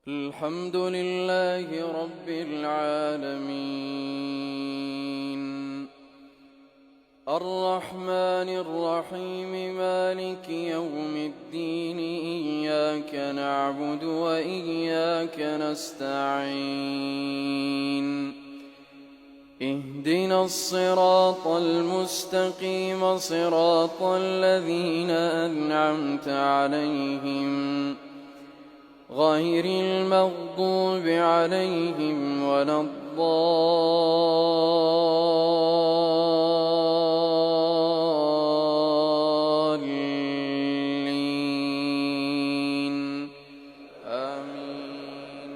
الحمد لله رب العالمين، الرحمن الرحيم، مالك يوم الدين. إياك نعبد وإياك نستعين. اهدنا الصراط المستقيم، صراط الذين أنعمت عليهم غير المغضوب عليهم ولا الضالين، آمين.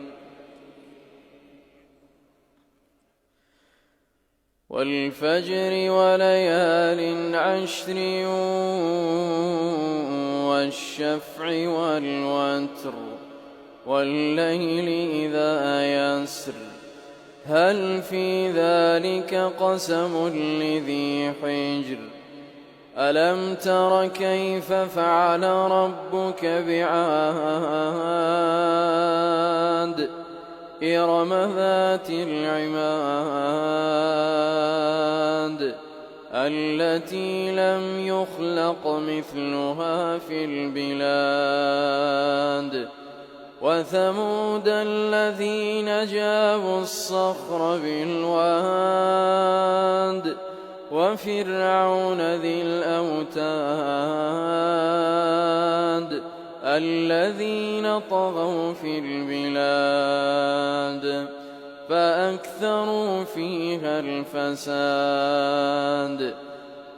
والفجر وليال عشر، والشفع والوتر، والليل إذا يسر، هل في ذلك قسم لذي حجر؟ ألم تر كيف فعل ربك بعاد؟ إرم ذات العماد، التي لم يخلق مثلها في البلاد. وثمود الذين جابوا الصخر بالواد، وفرعون ذي الأوتاد، الذين طغوا في البلاد فأكثروا فيها الفساد.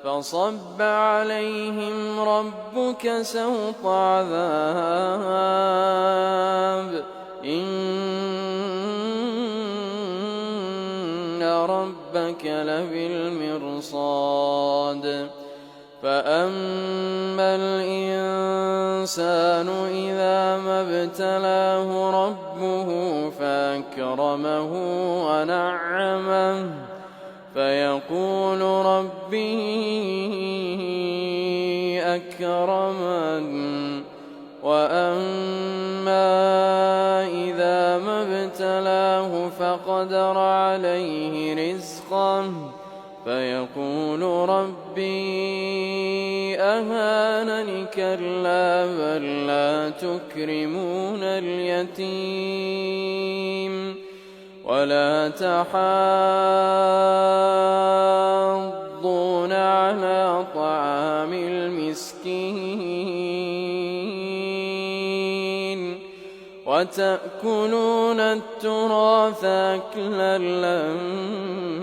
فصب عليهم ربك سوط عذاب، إن ربك لبالمرصاد. فأما الإنسان إذا ما ابتلاه ربه فأكرمه ونعمه فيقول ربي أكرمن. وأما إذا ما ابتلاه فقدر عليه رزقه فيقول ربي أهانن. كلا بل لا تكرمون اليتيم ولا تحاضون على طعام المسكين، وتأكلون التراث أكلا لما،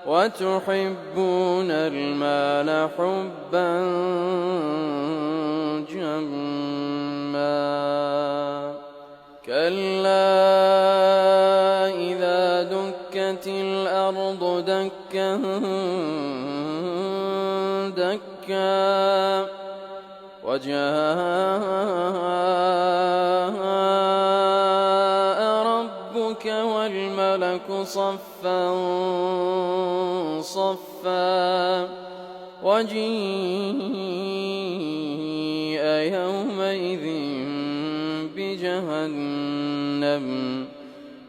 وتحبون المال حبا جما. كلا إذا دكت الأرض دكا دكا، وجاء ربك والملك صفا صفا، وجيء يومئذ بجهنم،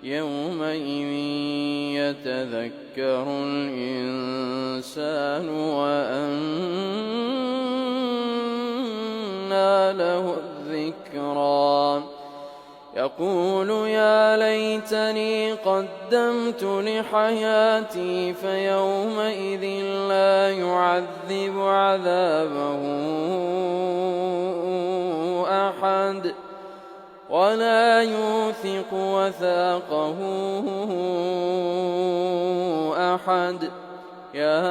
يومئذ يتذكر الإنسان وأنى له الذكرى. يقول يا ليتني قدمت لحياتي، فيومئذ لا يعذب عذابه أحد ولا يوثق وثاقه أحد. يا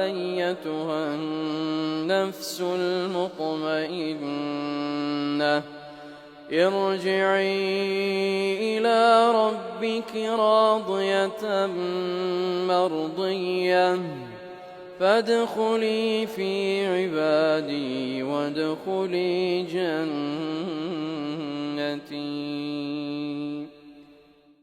أيتها النفس المطمئنة، ارجعي إلى ربك راضية مرضية، فادخلي في عبادي وادخلي جنتي.